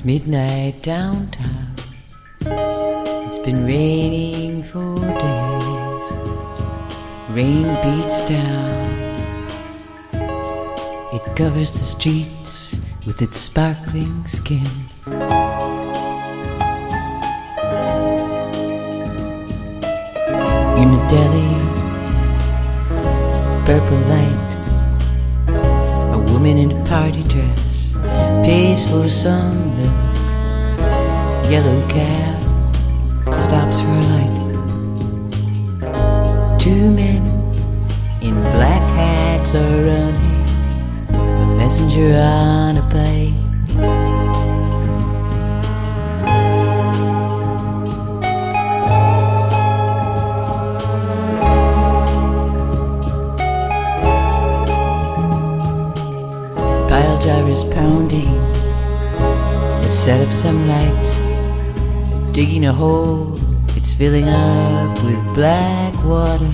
midnight downtown. It's been raining for days. Rain beats down. It covers the streets with its sparkling skin. In a deli, purple light, a woman in a party dress pays for some milk. Yellow cab stops for a light. Two men in black hats are running, a messenger on a plane. Pile drivers pounding, they've set up some lights. Digging a hole, it's filling up with black water.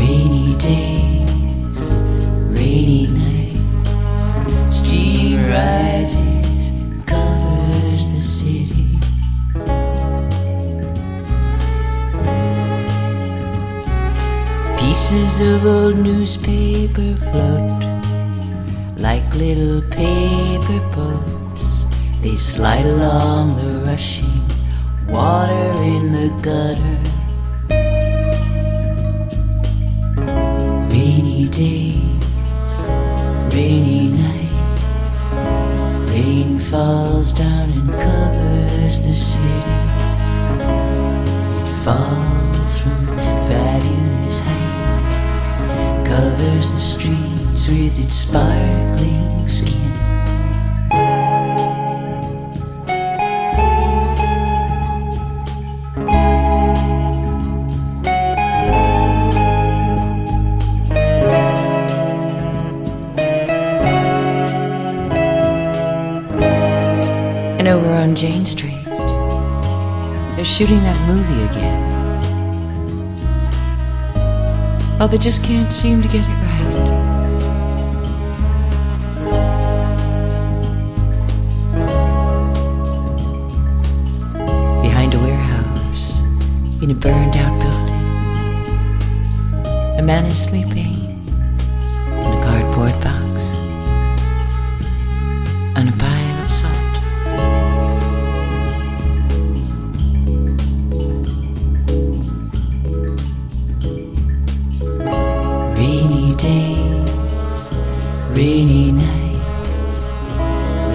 Rainy days, rainy nights, steam rises and covers the city. Pieces of old newspaper float like little paper boats. They slide along the rushing water in the gutter. Rainy days, rainy nights, rain falls down and covers the city. It falls from fabulous heights, covers the streets with its sparkling skin. Over on Jane Street, they're shooting that movie again. Oh, they just can't seem to get it right. Behind a warehouse, in a burned out building, a man is sleeping in a cardboard box on a pile of salt. Days, rainy nights,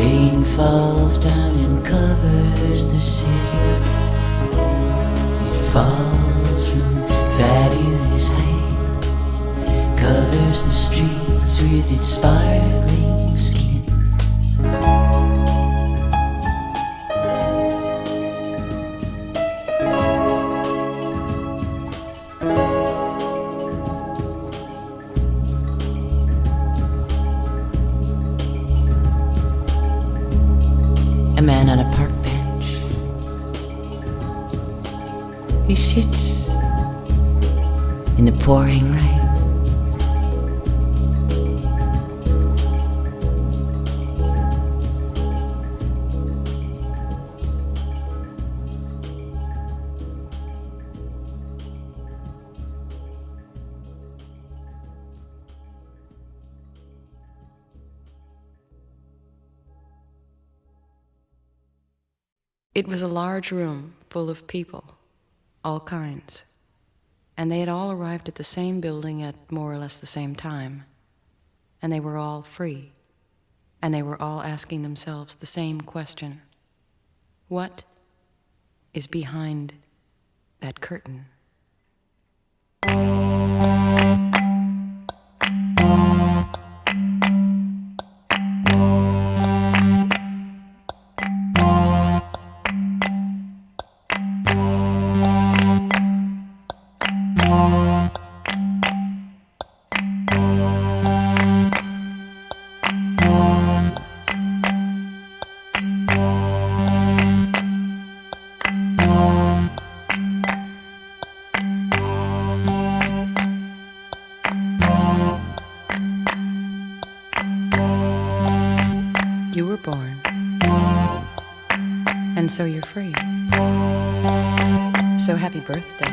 rain falls down and covers the city. It falls from fabulous heights, covers the streets with its sparkling skin. A man on a park bench. He sits in the pouring rain. It was a large room full of people, all kinds, and they had all arrived at the same building at more or less the same time, and they were all free, and they were all asking themselves the same question: what is behind that curtain? You were born, and so you're free. So happy birthday.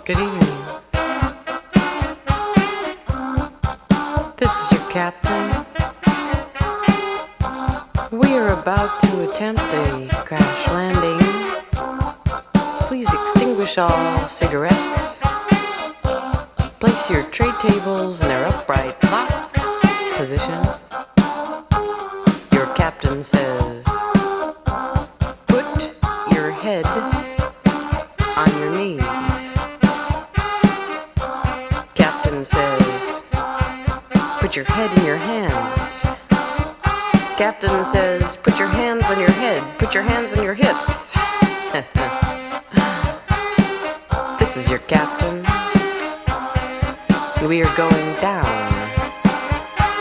Good evening. This is your captain. We are about to attempt a crash landing. Please extinguish all cigarettes. Place your tray tables in their upright lock position. Your captain says, put your head on your knees. Captain your head in your hands. Captain says, put your hands on your head, put your hands on your hips. This is your captain. We are going down.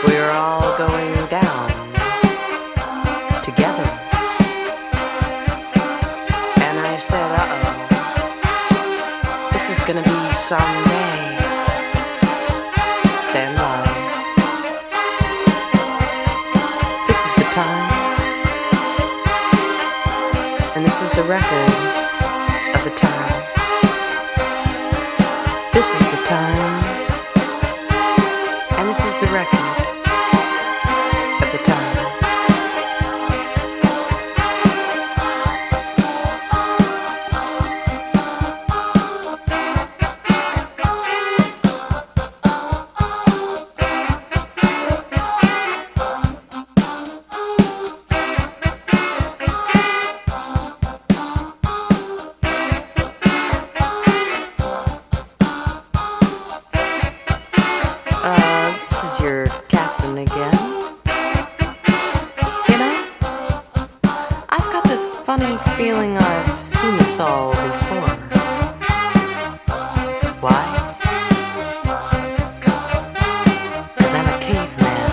We are all going down together. And I said, uh-oh, this is gonna be someday. Stand by. This is the time. And this is the record of the time. This is the time. And this is the record of the time. Feeling I've seen this all before. Why? 'Cause I'm a caveman.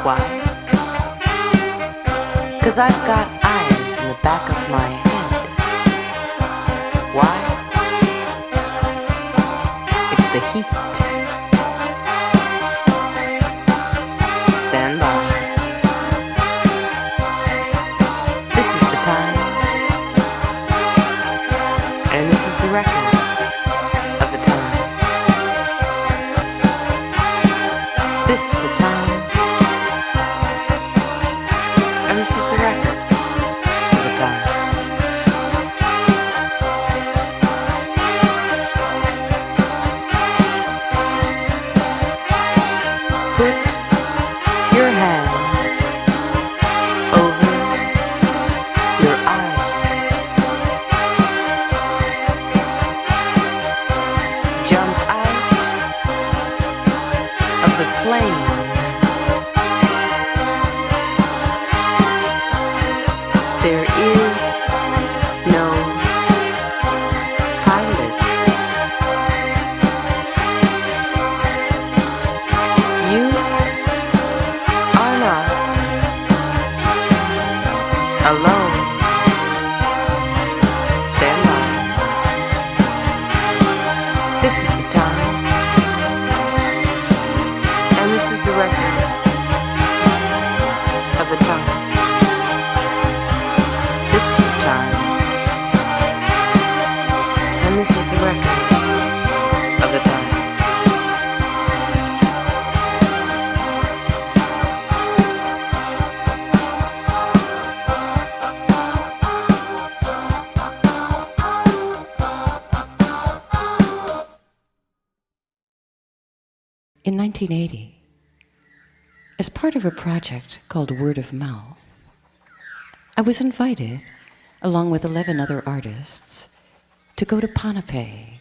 Why? 'Cause I've got eyes in the back of my head. Why? It's the heat. Stand by. Record of the time. This is the time. And this is the record of the time. Put your hands over your eyes. Jump out of the plane. There is no pilot. You are not alone. Stand by. This is the time, and this is the record of the time. This is the time, and this is the record of the time. In 1980, as part of a project called Word of Mouth, I was invited, along with 11 other artists, to go to Ponape,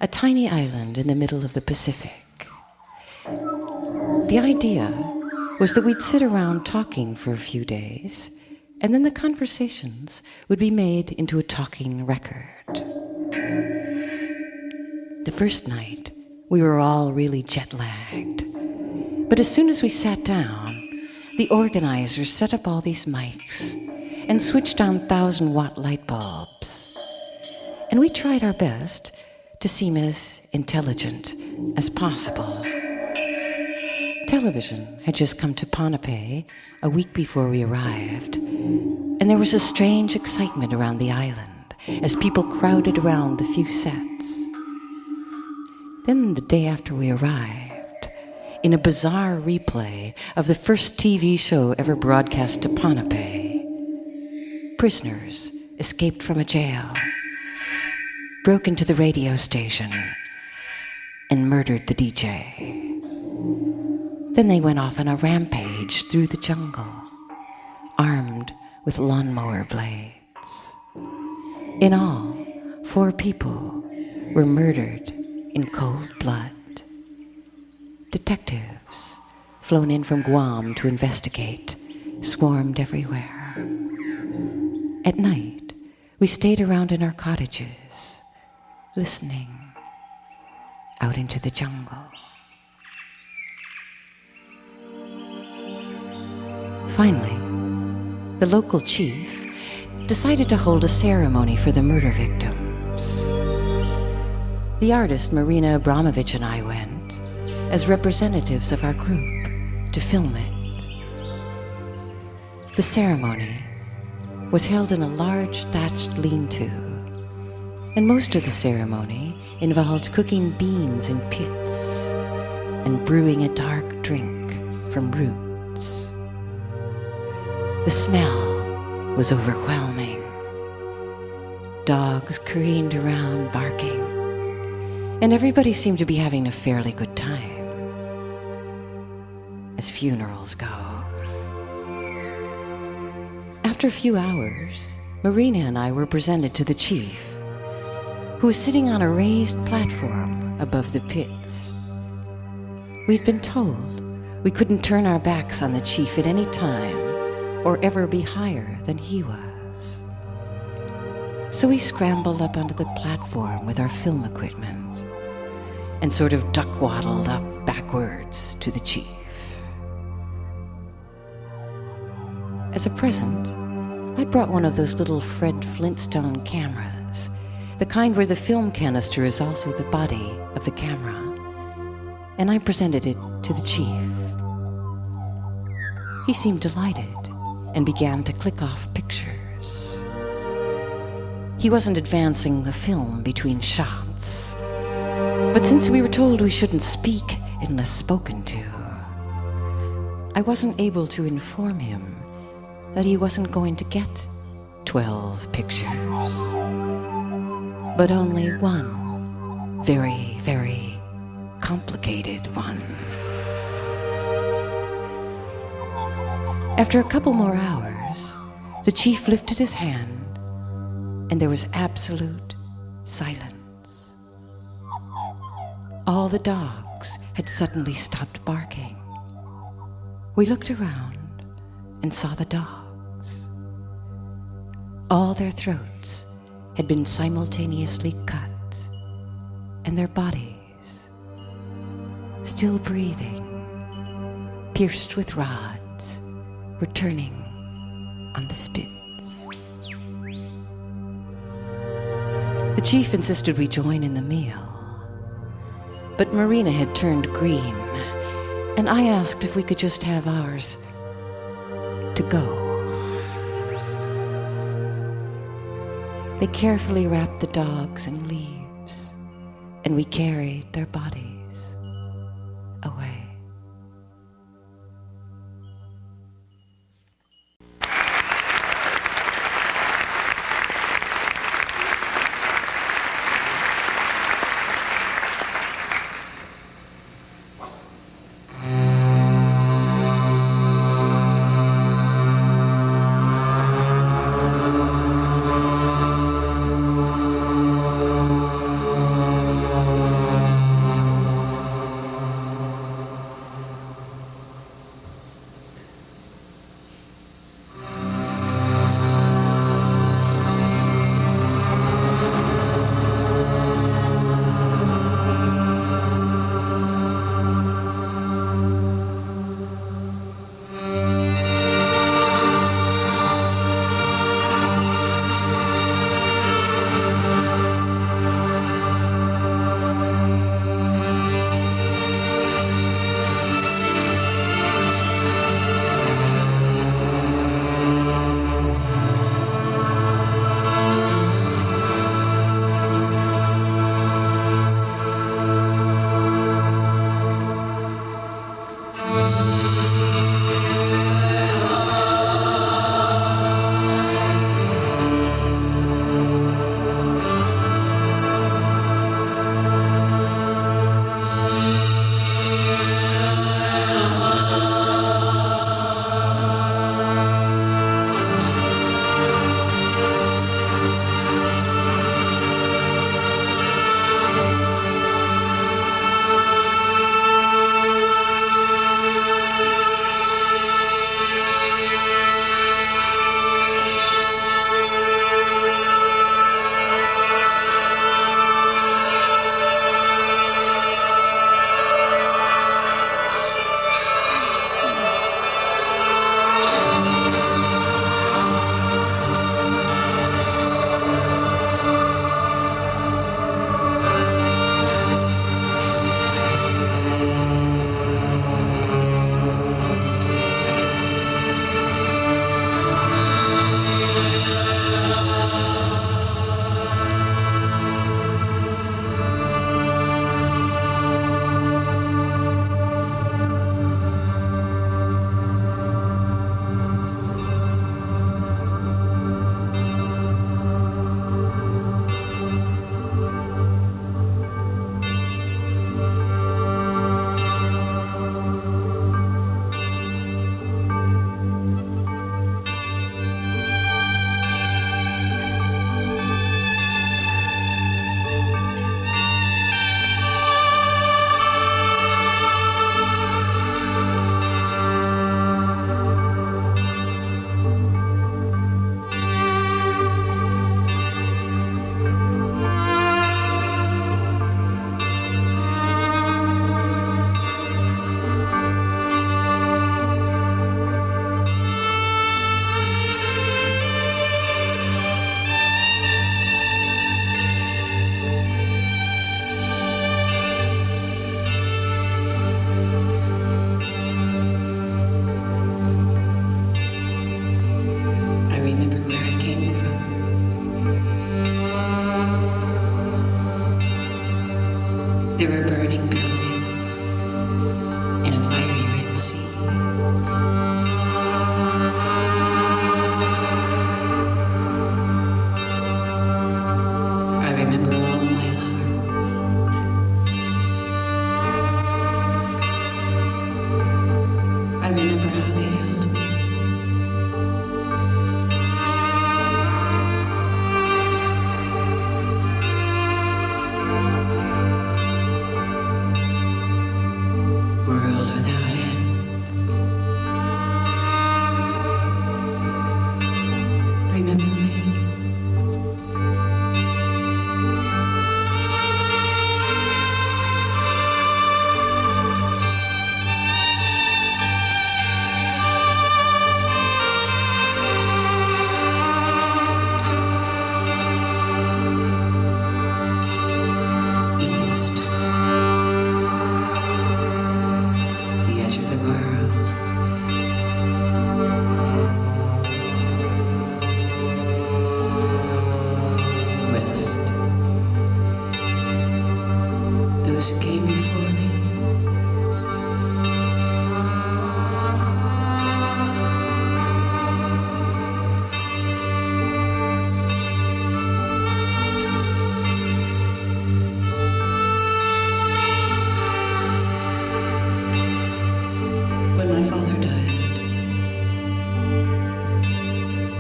a tiny island in the middle of the Pacific. The idea was that we'd sit around talking for a few days, and then the conversations would be made into a talking record. The first night, we were all really jet-lagged. But as soon as we sat down, the organizers set up all these mics and switched on 1,000-watt light bulbs. And we tried our best to seem as intelligent as possible. Television had just come to Ponape a week before we arrived, and there was a strange excitement around the island as people crowded around the few sets. Then the day after we arrived, in a bizarre replay of the first TV show ever broadcast to Ponape, prisoners escaped from a jail, broke into the radio station, and murdered the DJ. Then they went off on a rampage through the jungle, armed with lawnmower blades. In all, 4 people were murdered in cold blood. detectives, flown in from Guam to investigate, swarmed everywhere. At night, we stayed around in our cottages, listening out into the jungle. Finally, the local chief decided to hold a ceremony for the murder victims. The artist Marina Abramovich and I went as representatives of our group to film it. The ceremony was held in a large thatched lean-to, and most of the ceremony involved cooking beans in pits and brewing a dark drink from roots. The smell was overwhelming. Dogs careened around barking, and everybody seemed to be having a fairly good time, as funerals go. After a few hours, Marina and I were presented to the chief, who was sitting on a raised platform above the pits. We'd been told we couldn't turn our backs on the chief at any time or ever be higher than he was. So we scrambled up onto the platform with our film equipment and sort of duck-waddled up backwards to the chief. As a present, I'd brought one of those little Fred Flintstone cameras, the kind where the film canister is also the body of the camera, and I presented it to the chief. He seemed delighted and began to click off pictures. He wasn't advancing the film between shots, but since we were told we shouldn't speak unless spoken to, I wasn't able to inform him that he wasn't going to get 12 pictures, but only one very, very complicated one. After a couple more hours, the chief lifted his hand, and there was absolute silence. All the dogs had suddenly stopped barking. We looked around and saw the dogs. All their throats had been simultaneously cut, and their bodies, still breathing, pierced with rods, were turning on the spits. The chief insisted we join in the meal, but Marina had turned green, and I asked if we could just have ours to go. They carefully wrapped the dogs in leaves, and we carried their bodies away.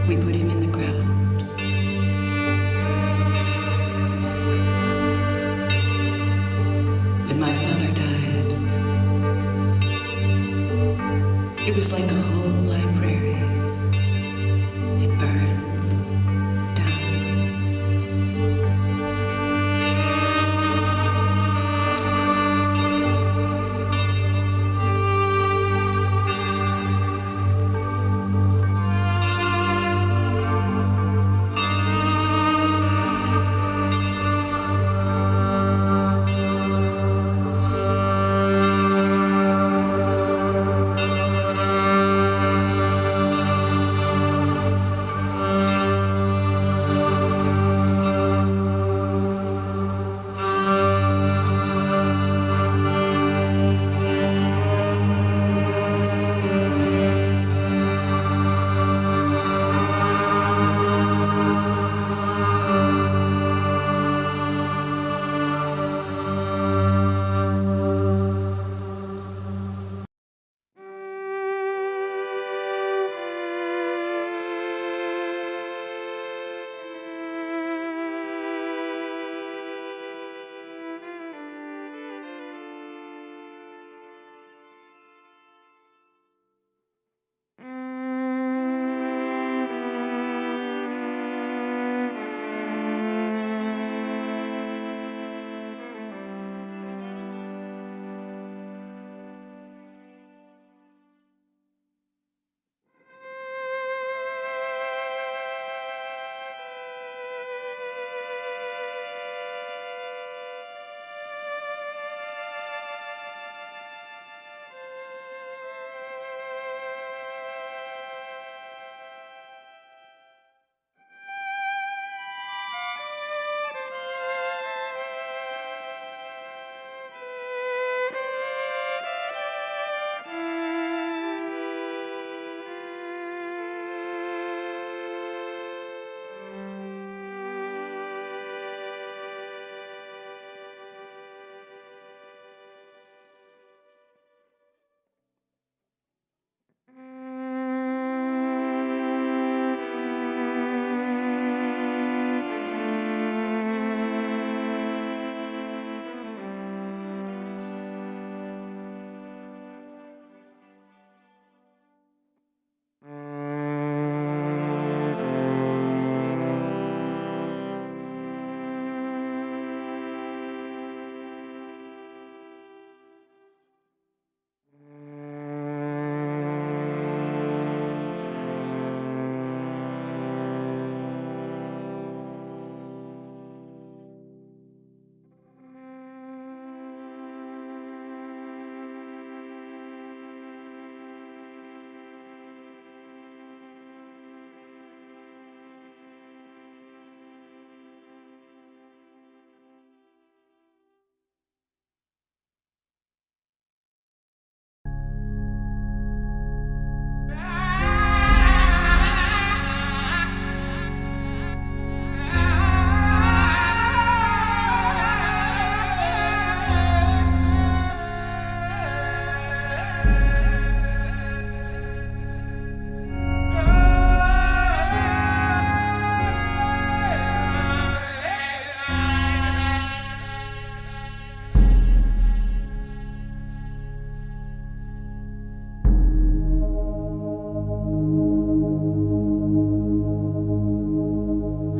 We put him in the ground. When my father died, it was like a whole library. It burned down.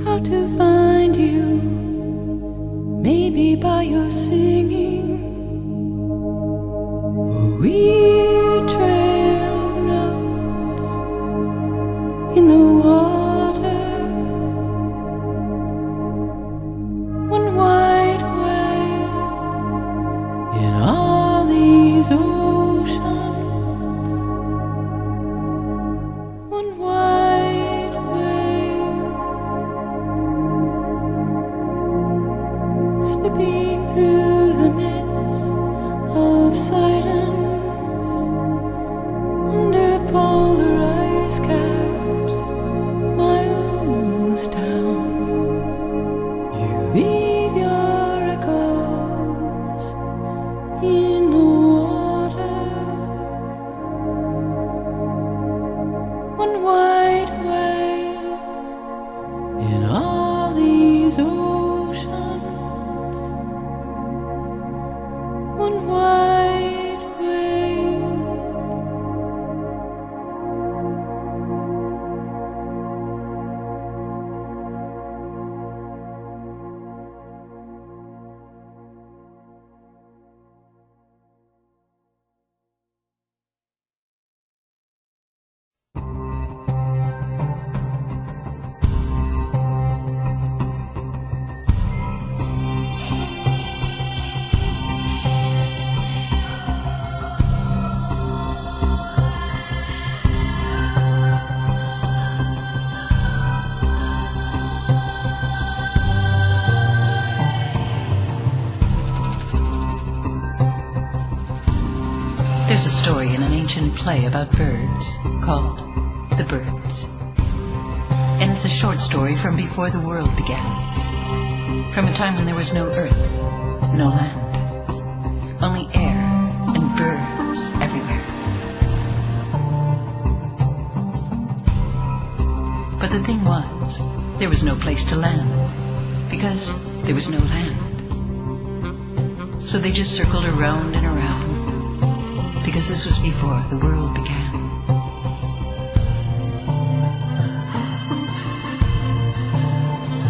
How to find you, maybe by your singing, or we trail notes in the water. One white whale in all these oceans. One white whale slipping through story in an ancient play about birds called The Birds. And it's a short story from before the world began, from a time when there was no earth, no land, only air and birds everywhere. But the thing was, there was no place to land, because there was no land. So they just circled around and around, because this was before the world began.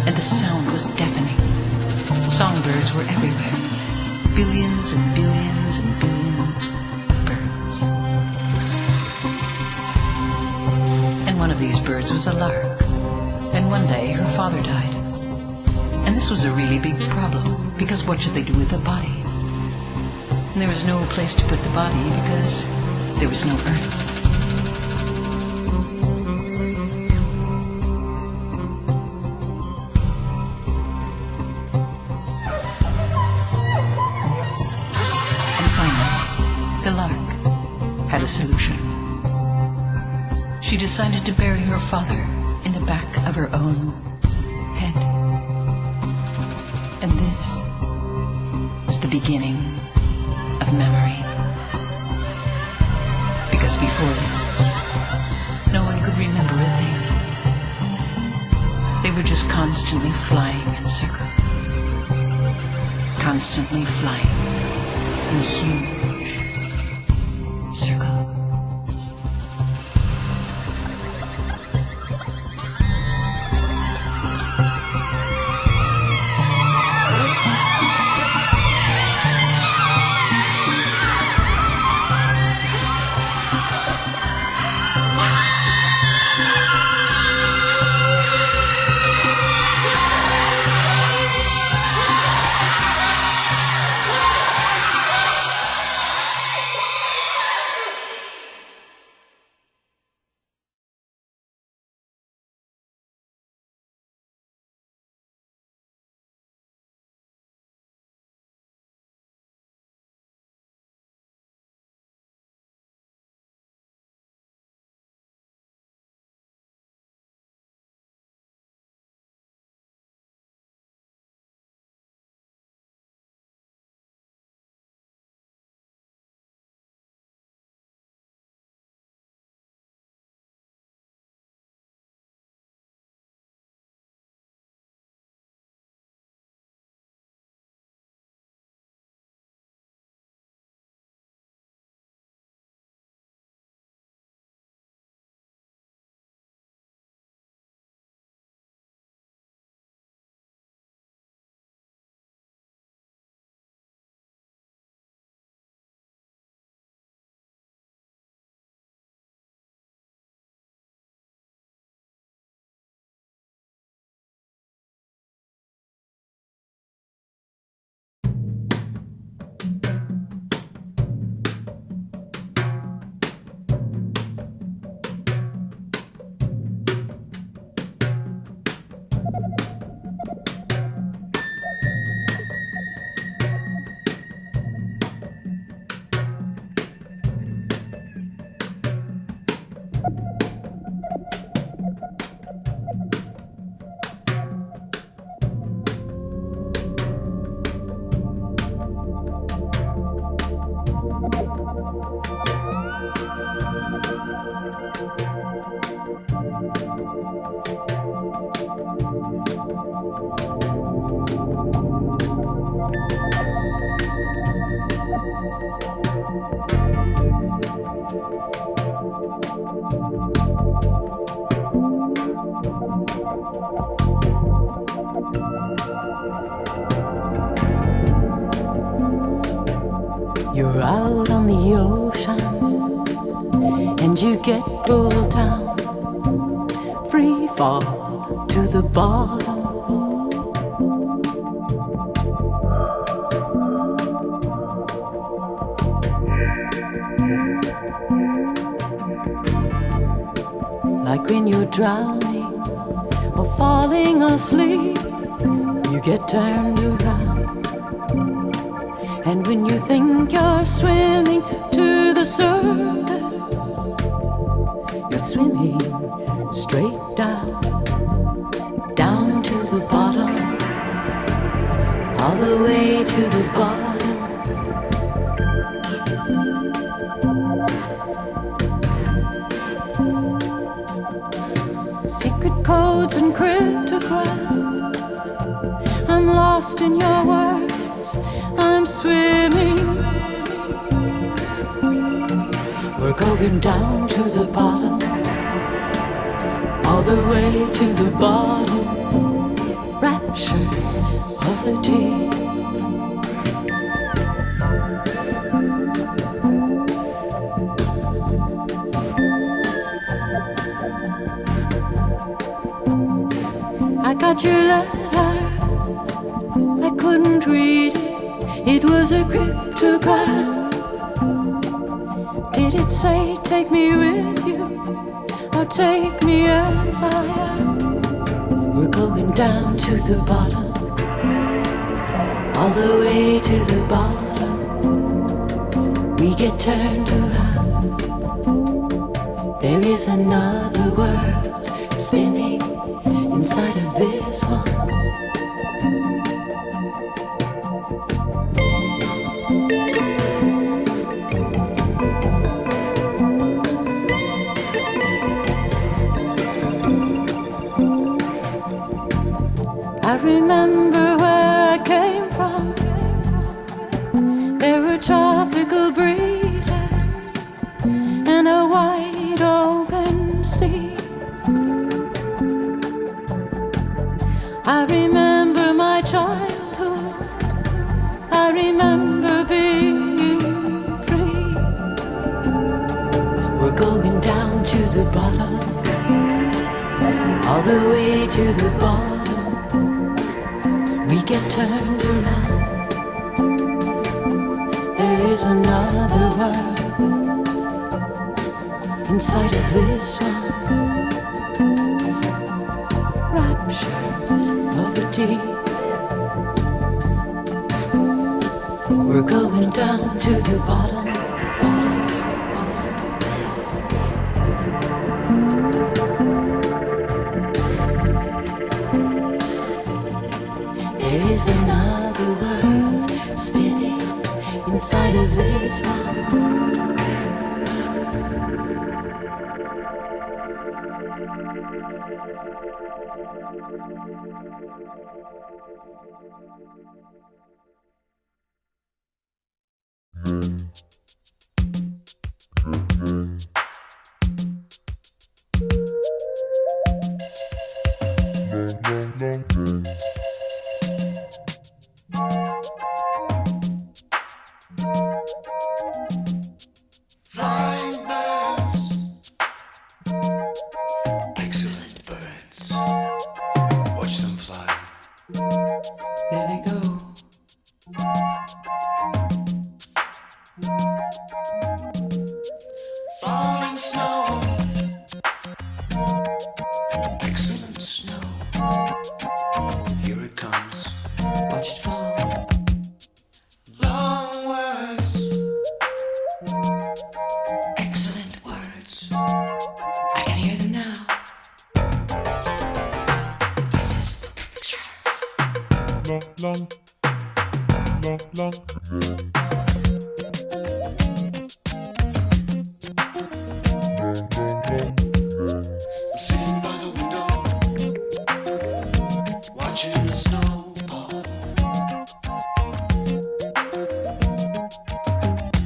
And the sound was deafening. Songbirds were everywhere. Billions and billions and billions of birds. And one of these birds was a lark. And one day her father died. And this was a really big problem, because what should they do with the body? And there was no place to put the body because there was no earth. And finally, the lark had a solution. She decided to bury her father in the back of her own head. And this was the beginning of memory. Because before this, no one could remember a thing. They were just constantly flying in circles. Constantly flying in huge circles. You're out on the ocean and you get pulled down, free fall to the bottom. Like when you're drowning or falling asleep, you get turned around And when you think you're swimming to the surface, you're swimming straight down, down to the bottom, all the way to the bottom. Secret codes and cryptograms, I'm lost in your words, I'm swimming. We're going down to the bottom, all the way to the bottom. Rapture of the deep. I got your letter, I couldn't read it, it was a cryptogram. Did it say take me with you, or take me as I am? We're going down to the bottom, all the way to the bottom. We get turned around, there is another world spinning inside of this one. I remember where I came from. There were tropical breezes and a wide open sea. I remember my childhood, I remember being free. We're going down to the bottom, all the way to the bottom. We get turned around, there is another world inside of this one. Rapture of the deep. We're going down to the bottom, bottom, bottom. There is another world spinning inside of this one. Flying birds, excellent birds. Watch them fly. There they go. Falling snow, excellent snow. Here it comes. Watch it fall. Long words, excellent words. I can hear them now. This is the picture. I'm sitting by the window, watching the snow fall.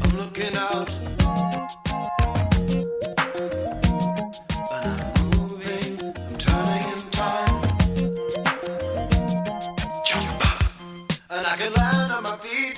I'm looking out, and I'm moving, I'm turning in time. Jump up, and I can land on my feet.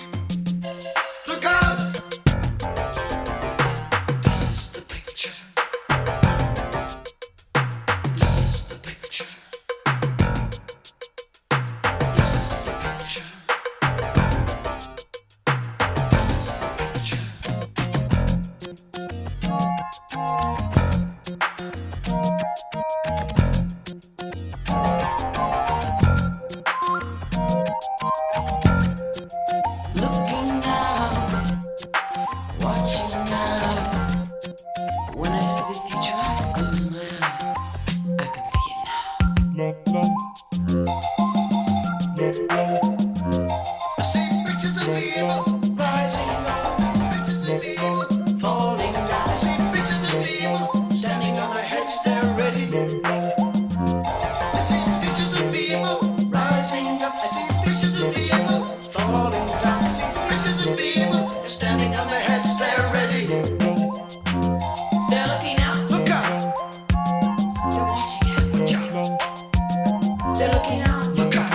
They're looking out. Look out.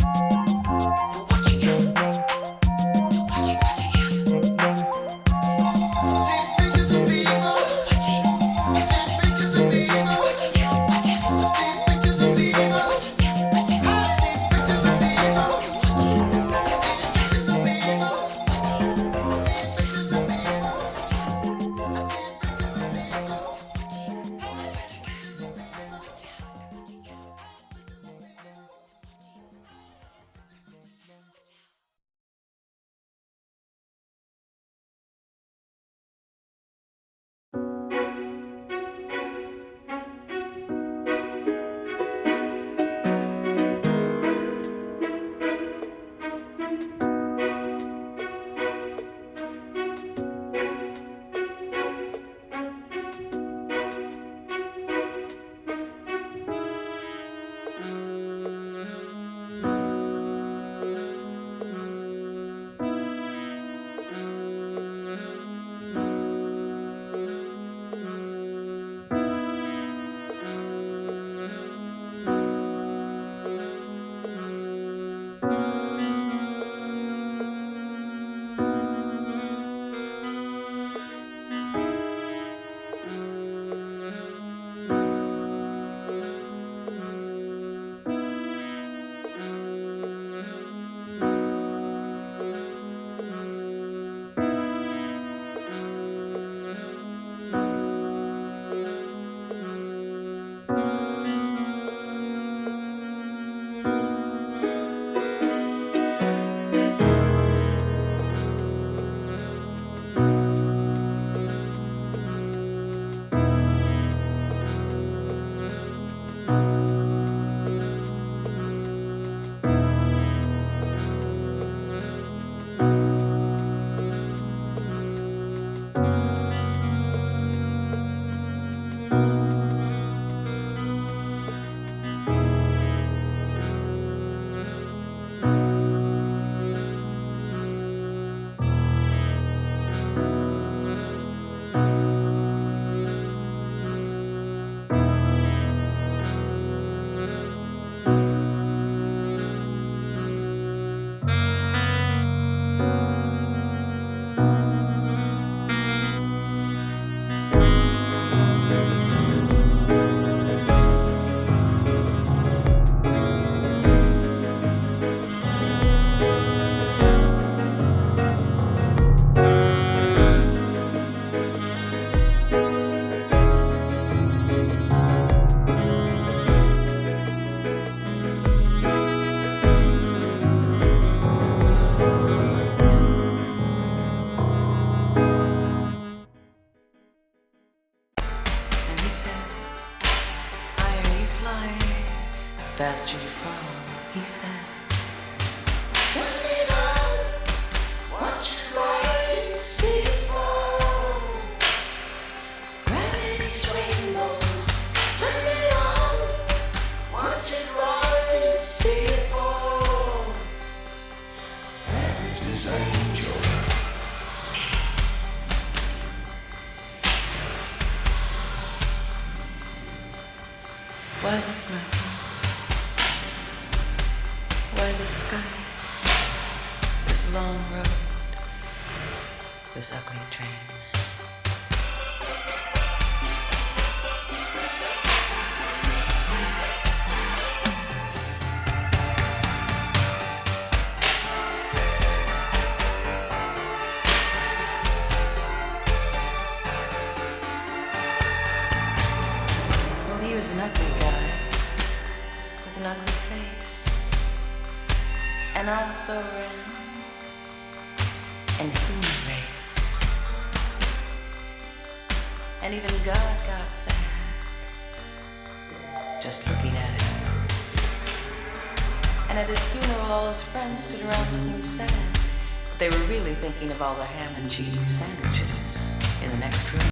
They're watching out. They're watching out. See pictures of people. Watching. See pictures of people. Watching out. Watching out. See pictures of people. Watching out. Watching out. See pictures of people. Watching. Pictures of people. Faster you fall, he said. Send it out. Watch it rise. See it fall. Gravity's rainbow. Send it out. Watch it rise. See it fall. Gravity's angel. Why this mountain? Why this sky? This long road? This ugly train? Well, he was an ugly guy with an ugly face, and also ran in the human race. And even God got sad just looking at him. And at his funeral, all his friends stood around looking sad, but they were really thinking of all the ham and cheese sandwiches in the next room.